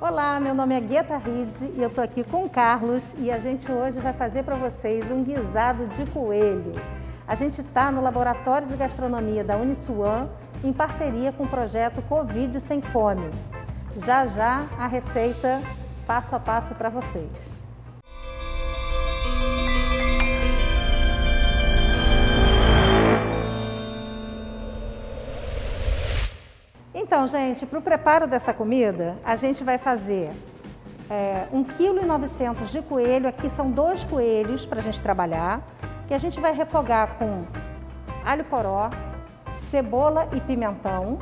Olá, meu nome é Gueta Ridze e eu estou aqui com o Carlos e a gente hoje vai fazer para vocês um guisado de coelho. A gente está no Laboratório de Gastronomia da Uniswan em parceria com o projeto Covid Sem Fome. Já já a receita passo a passo para vocês. Então, gente, para o preparo dessa comida, a gente vai fazer 1,9 kg de coelho. Aqui são 2 coelhos para a gente trabalhar, que a gente vai refogar com alho poró, cebola e pimentão,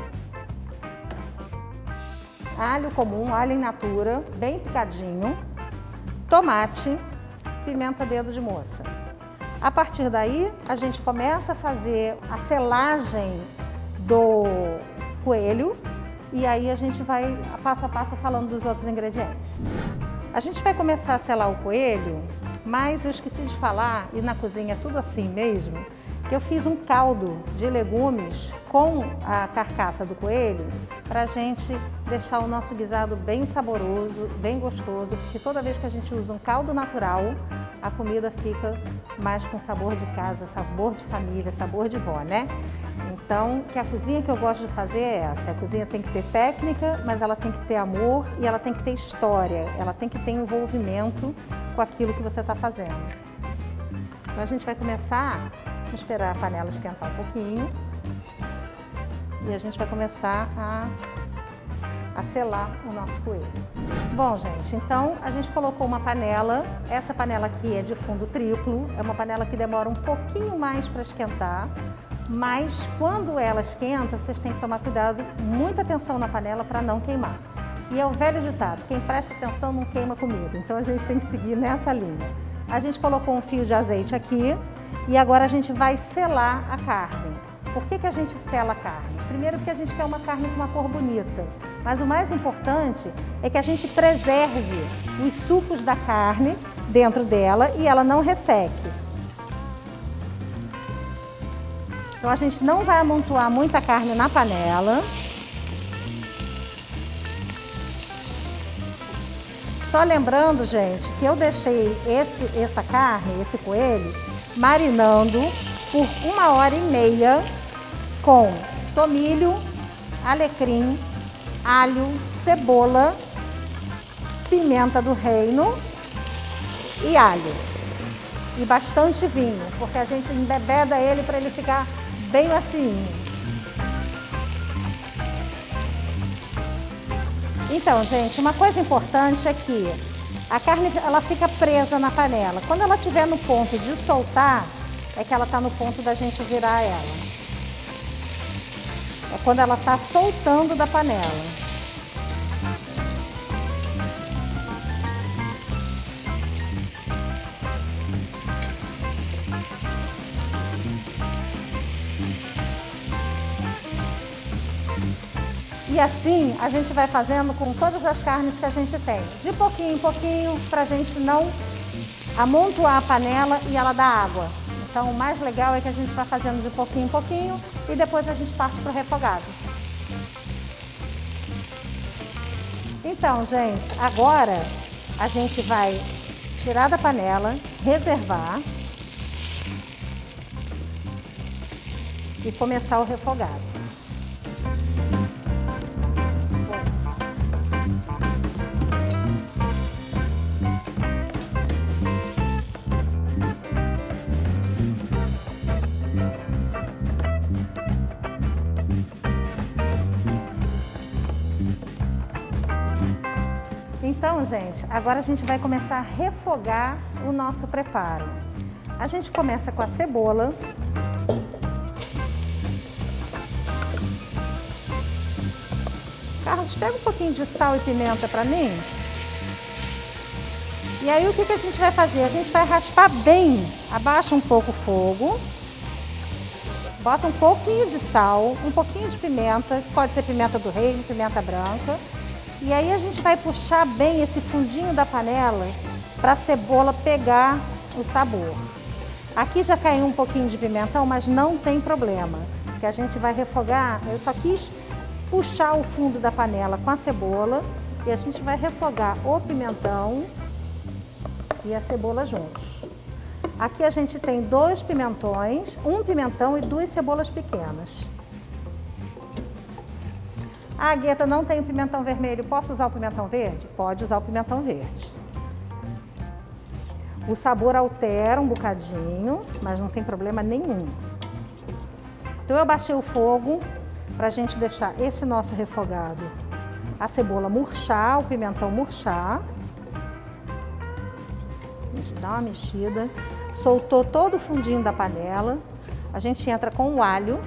alho comum, alho in natura, bem picadinho, tomate, pimenta dedo de moça. A partir daí, a gente começa a fazer a selagem do coelho e aí a gente vai passo a passo falando dos outros ingredientes. A gente vai começar a selar o coelho, mas eu esqueci de falar, e na cozinha é tudo assim mesmo, que eu fiz um caldo de legumes com a carcaça do coelho para a gente deixar o nosso guisado bem saboroso, bem gostoso, porque toda vez que a gente usa um caldo natural, a comida fica mais com sabor de casa, sabor de família, sabor de vó, né? Então, que a cozinha que eu gosto de fazer é essa. A cozinha tem que ter técnica, mas ela tem que ter amor e ela tem que ter história. Ela tem que ter envolvimento com aquilo que você está fazendo. Então, a gente vai começar a esperar a panela esquentar um pouquinho e a gente vai começar a selar o nosso coelho. Bom, gente, então a gente colocou uma panela. Essa panela aqui é de fundo triplo. É uma panela que demora um pouquinho mais para esquentar. Mas quando ela esquenta, vocês têm que tomar cuidado, muita atenção na panela para não queimar. E é o velho ditado, quem presta atenção não queima comida. Então a gente tem que seguir nessa linha. A gente colocou um fio de azeite aqui e agora a gente vai selar a carne. Por que a gente sela a carne? Primeiro porque a gente quer uma carne com uma cor bonita. Mas o mais importante é que a gente preserve os sucos da carne dentro dela e ela não resseque. Então a gente não vai amontoar muita carne na panela. Só lembrando, gente, que eu deixei essa carne, esse coelho, marinando por 1h30 com tomilho, alecrim, alho, cebola, pimenta do reino e alho. E bastante vinho, porque a gente embebeda ele para ele ficar bem macinho. Então, gente, uma coisa importante é que a carne ela fica presa na panela. Quando ela estiver no ponto de soltar, é que ela está no ponto da gente virar ela. É quando ela está soltando da panela. E assim a gente vai fazendo com todas as carnes que a gente tem, de pouquinho em pouquinho, para a gente não amontoar a panela e ela dar água. Então o mais legal é que a gente vai fazendo de pouquinho em pouquinho e depois a gente parte para o refogado. Então, gente, agora a gente vai tirar da panela, reservar e começar o refogado. Então, gente, agora a gente vai começar a refogar o nosso preparo. A gente começa com a cebola. Carlos, pega um pouquinho de sal e pimenta para mim. E aí o que a gente vai fazer? A gente vai raspar bem, abaixa um pouco o fogo. Bota um pouquinho de sal, um pouquinho de pimenta, pode ser pimenta do reino, pimenta branca. E aí a gente vai puxar bem esse fundinho da panela para a cebola pegar o sabor. Aqui já caiu um pouquinho de pimentão, mas não tem problema, que a gente vai refogar. Eu só quis puxar o fundo da panela com a cebola e a gente vai refogar o pimentão e a cebola juntos. Aqui a gente tem 2 pimentões, 1 pimentão e 2 cebolas pequenas. Ah, Gueta, não tem o pimentão vermelho, posso usar o pimentão verde? Pode usar o pimentão verde. O sabor altera um bocadinho, mas não tem problema nenhum. Então eu baixei o fogo para a gente deixar esse nosso refogado, a cebola murchar, o pimentão murchar. A gente dá uma mexida, soltou todo o fundinho da panela. A gente entra com o alho,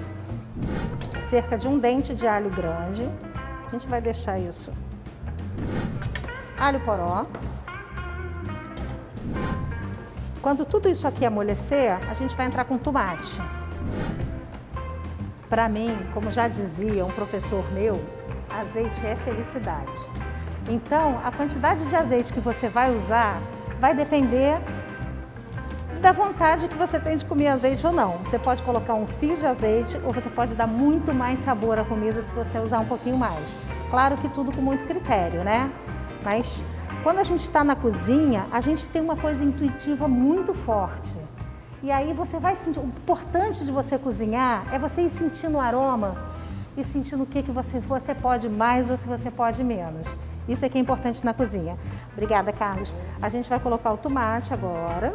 cerca de 1 dente de alho grande. A gente vai deixar isso. Alho poró. Quando tudo isso aqui amolecer, a gente vai entrar com tomate. Para mim, como já dizia um professor meu, azeite é felicidade. Então, a quantidade de azeite que você vai usar vai depender da vontade que você tem de comer azeite ou não. Você pode colocar um fio de azeite ou você pode dar muito mais sabor à comida se você usar um pouquinho mais. Claro que tudo com muito critério, né? Mas quando a gente está na cozinha, a gente tem uma coisa intuitiva muito forte. E aí você vai sentir, o importante de você cozinhar é você ir sentindo o aroma e sentindo o que você pode mais ou se você pode menos. Isso é que é importante na cozinha. Obrigada, Carlos. A gente vai colocar o tomate agora.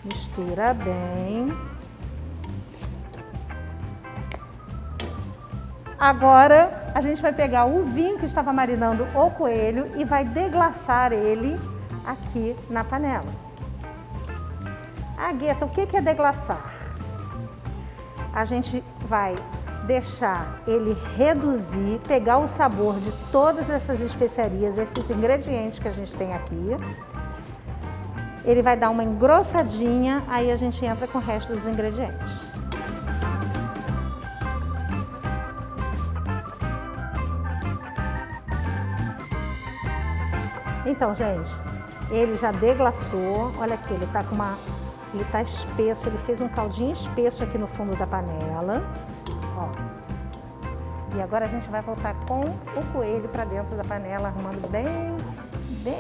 Mistura bem. Agora a gente vai pegar o vinho que estava marinando o coelho e vai deglaçar ele aqui na panela. Ah, Gueta, o que é deglaçar? A gente vai deixar ele reduzir, pegar o sabor de todas essas especiarias, esses ingredientes que a gente tem aqui. Ele vai dar uma engrossadinha, aí a gente entra com o resto dos ingredientes. Então, gente, ele já deglaçou. Olha aqui, ele tá espesso, ele fez um caldinho espesso aqui no fundo da panela. Ó. E agora a gente vai voltar com o coelho para dentro da panela, arrumando bem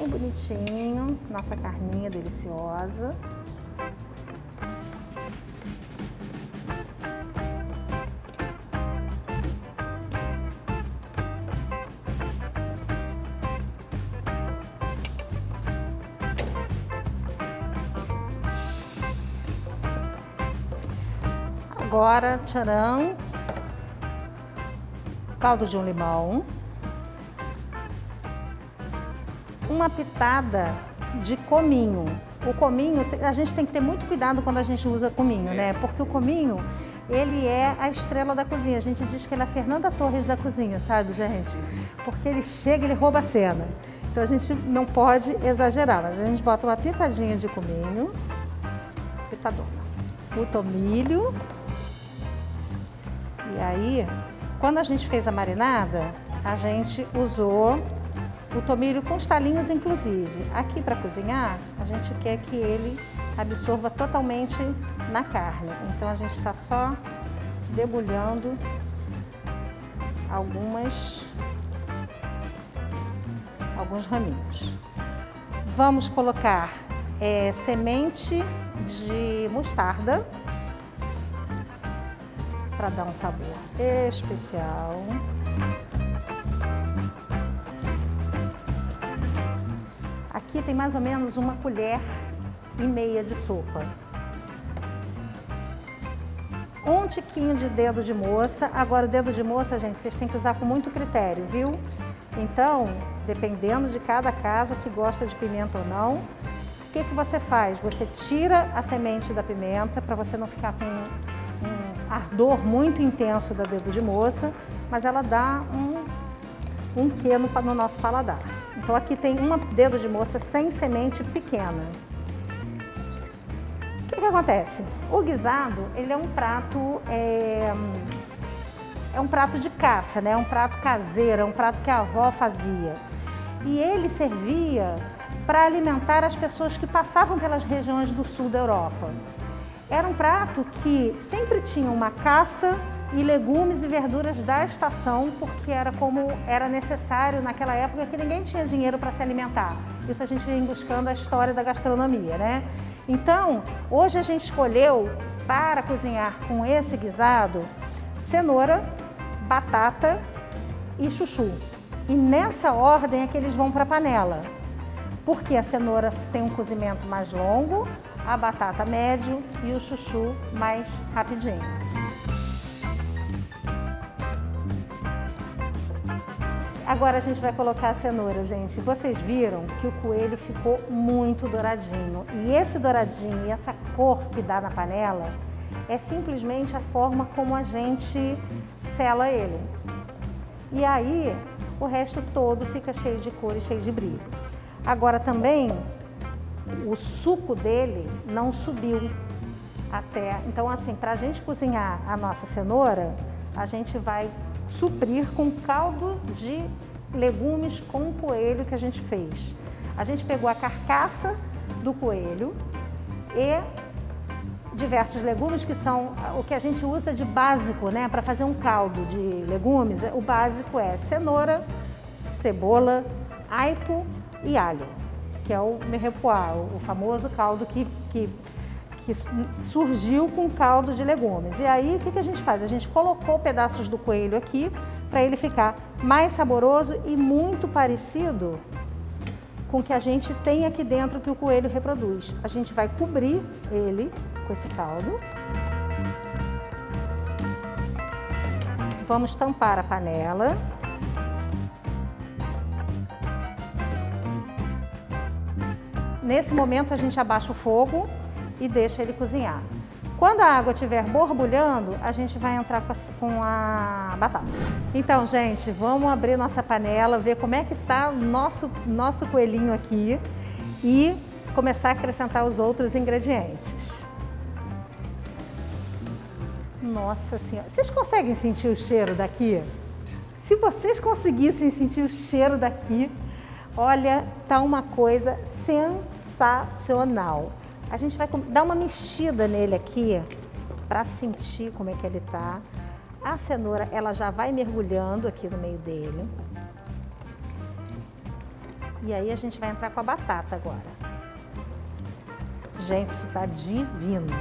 bonitinho, nossa carninha deliciosa. Agora, tcharam, caldo de um limão. Uma pitada de cominho. O cominho, a gente tem que ter muito cuidado quando a gente usa cominho, né? Porque o cominho, ele é a estrela da cozinha. A gente diz que ele é a Fernanda Torres da cozinha, sabe, gente? Porque ele chega, ele rouba a cena. Então a gente não pode exagerar, mas a gente bota uma pitadinha de cominho, pitadona, o tomilho. E aí, quando a gente fez a marinada, a gente usou o tomilho com os talinhos, inclusive. Aqui para cozinhar, a gente quer que ele absorva totalmente na carne. Então a gente está só debulhando alguns raminhos. Vamos colocar semente de mostarda para dar um sabor especial. Aqui tem mais ou menos 1,5 colher de sopa. Um tiquinho de dedo de moça. Agora o dedo de moça, gente, vocês têm que usar com muito critério, viu? Então, dependendo de cada casa, se gosta de pimenta ou não, o que você faz? Você tira a semente da pimenta para você não ficar com um ardor muito intenso da dedo de moça, mas ela dá um quê no nosso paladar. Então aqui tem um dedo de moça sem semente pequena. O que acontece? O guisado, ele é um prato, um prato de caça, né? Um prato caseiro, é um prato que a avó fazia. E ele servia para alimentar as pessoas que passavam pelas regiões do sul da Europa. Era um prato que sempre tinha uma caça e legumes e verduras da estação, porque era como era necessário naquela época que ninguém tinha dinheiro para se alimentar. Isso a gente vem buscando a história da gastronomia, né? Então, hoje a gente escolheu para cozinhar com esse guisado cenoura, batata e chuchu. E nessa ordem é que eles vão para a panela, porque a cenoura tem um cozimento mais longo, a batata médio e o chuchu mais rapidinho. Agora a gente vai colocar a cenoura, gente. Vocês viram que o coelho ficou muito douradinho. E esse douradinho e essa cor que dá na panela é simplesmente a forma como a gente sela ele. E aí o resto todo fica cheio de cor e cheio de brilho. Agora também o suco dele não subiu até. Então assim, para a gente cozinhar a nossa cenoura, a gente vai suprir com caldo de legumes com o coelho que a gente fez. A gente pegou a carcaça do coelho e diversos legumes que são o que a gente usa de básico, né, para fazer um caldo de legumes. O básico é cenoura, cebola, aipo e alho, que é o mirepoix, o famoso caldo que surgiu com caldo de legumes. E aí, o que a gente faz? A gente colocou pedaços do coelho aqui para ele ficar mais saboroso e muito parecido com o que a gente tem aqui dentro que o coelho reproduz. A gente vai cobrir ele com esse caldo. Vamos tampar a panela. Nesse momento, a gente abaixa o fogo e deixa ele cozinhar. Quando a água estiver borbulhando, a gente vai entrar com a batata. Então, gente, vamos abrir nossa panela, ver como é que tá o nosso coelhinho aqui e começar a acrescentar os outros ingredientes. Nossa Senhora, vocês conseguem sentir o cheiro daqui? Se vocês conseguissem sentir o cheiro daqui, olha, tá uma coisa sensacional. A gente vai dar uma mexida nele aqui para sentir como é que ele tá. A cenoura, ela já vai mergulhando aqui no meio dele. E aí a gente vai entrar com a batata agora. Gente, isso tá divino.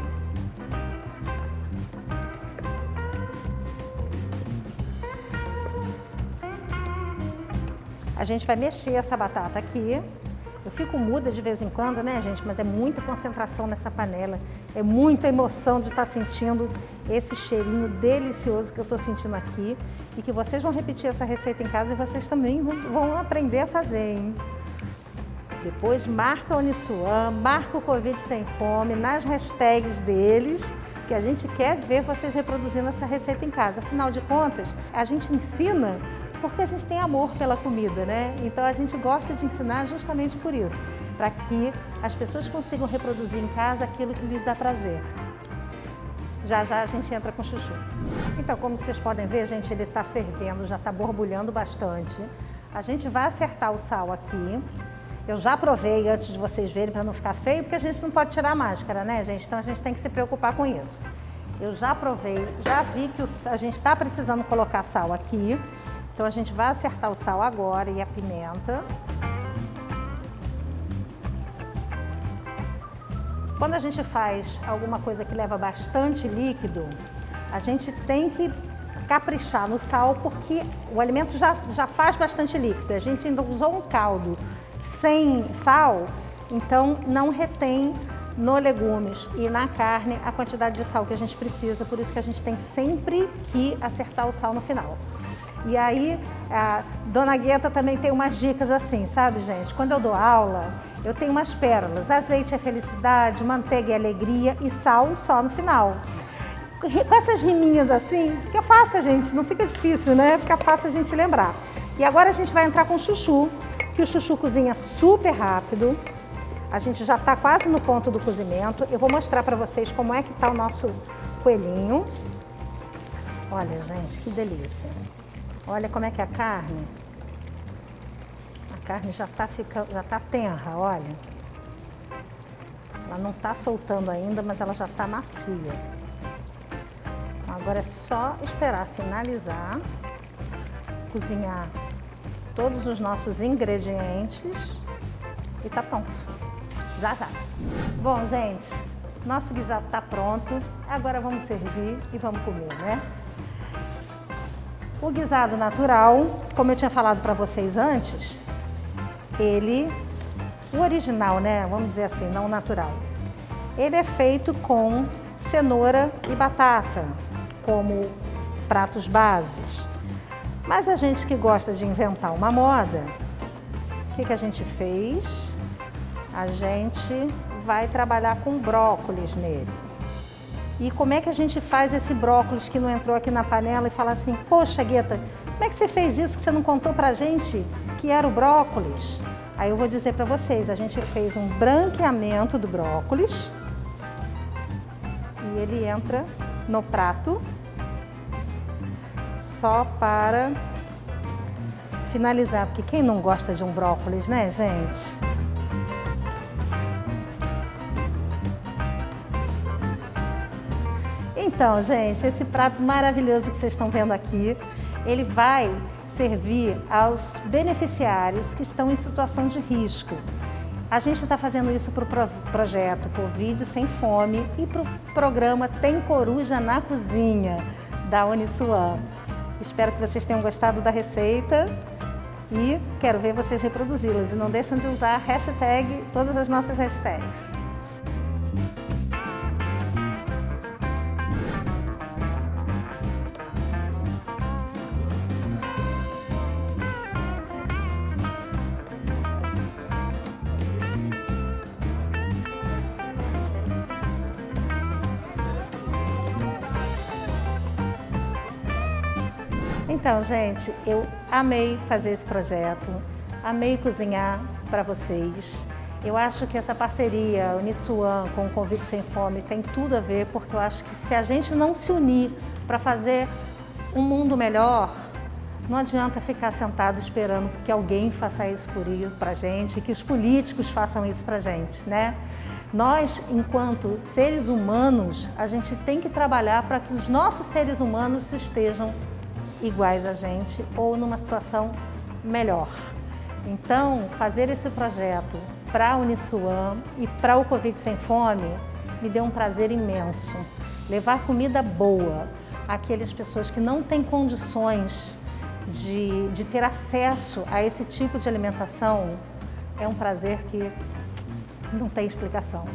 A gente vai mexer essa batata aqui. Eu fico muda de vez em quando, né, gente? Mas é muita concentração nessa panela. É muita emoção de estar sentindo esse cheirinho delicioso que eu estou sentindo aqui. E que vocês vão repetir essa receita em casa e vocês também vão aprender a fazer, hein? Depois marca a Uniswan, marca o Covid Sem Fome nas hashtags deles, que a gente quer ver vocês reproduzindo essa receita em casa. Afinal de contas, a gente ensina porque a gente tem amor pela comida, né? Então a gente gosta de ensinar justamente por isso, para que as pessoas consigam reproduzir em casa aquilo que lhes dá prazer. Já já a gente entra com chuchu. Então, como vocês podem ver, gente, ele está fervendo, já está borbulhando bastante. A gente vai acertar o sal aqui. Eu já provei antes de vocês verem para não ficar feio, porque a gente não pode tirar a máscara, né, gente? Então a gente tem que se preocupar com isso. Eu já provei, já vi que a gente está precisando colocar sal aqui. Então a gente vai acertar o sal agora e a pimenta. Quando a gente faz alguma coisa que leva bastante líquido, a gente tem que caprichar no sal, porque o alimento já faz bastante líquido. A gente ainda usou um caldo sem sal, então não retém no legumes e na carne a quantidade de sal que a gente precisa, por isso que a gente tem sempre que acertar o sal no final. E aí, a Dona Gueta também tem umas dicas assim, sabe, gente? Quando eu dou aula, eu tenho umas pérolas. Azeite é felicidade, manteiga é alegria e sal só no final. Com essas riminhas assim, fica fácil, gente, não fica difícil, né? Fica fácil a gente lembrar. E agora a gente vai entrar com chuchu, que o chuchu cozinha super rápido. A gente já está quase no ponto do cozimento. Eu vou mostrar para vocês como é que está o nosso coelhinho. Olha, gente, que delícia. Olha como é que é a carne. A carne já está tenra, olha. Ela não está soltando ainda, mas ela já está macia. Agora é só esperar finalizar, cozinhar todos os nossos ingredientes e tá pronto. Já, já. Bom, gente, nosso guisado tá pronto. Agora vamos servir e vamos comer, né? O guisado natural, como eu tinha falado para vocês antes, o original, né? Vamos dizer assim, não o natural. Ele é feito com cenoura e batata, como pratos bases. Mas a gente que gosta de inventar uma moda, o que a gente fez? A gente vai trabalhar com brócolis nele. E como é que a gente faz esse brócolis que não entrou aqui na panela e fala assim, poxa, Gueta, como é que você fez isso que você não contou pra gente que era o brócolis? Aí eu vou dizer pra vocês, a gente fez um branqueamento do brócolis e ele entra no prato só para finalizar, porque quem não gosta de um brócolis, né, gente? Então, gente, esse prato maravilhoso que vocês estão vendo aqui, ele vai servir aos beneficiários que estão em situação de risco. A gente está fazendo isso para o projeto Covid Sem Fome e para o programa Tem Coruja na Cozinha, da Uniswan. Espero que vocês tenham gostado da receita e quero ver vocês reproduzi-las. E não deixem de usar a hashtag, todas as nossas hashtags. Então, gente, eu amei fazer esse projeto, amei cozinhar para vocês. Eu acho que essa parceria Uniswan com o Covid Sem Fome tem tudo a ver, porque eu acho que se a gente não se unir para fazer um mundo melhor, não adianta ficar sentado esperando que alguém faça isso para a gente, que os políticos façam isso para a gente, né? Nós, enquanto seres humanos, a gente tem que trabalhar para que os nossos seres humanos estejam iguais a gente ou numa situação melhor. Então, fazer esse projeto para a Uniswan e para o Covid Sem Fome me deu um prazer imenso. Levar comida boa àquelas pessoas que não têm condições de ter acesso a esse tipo de alimentação é um prazer que não tem explicação.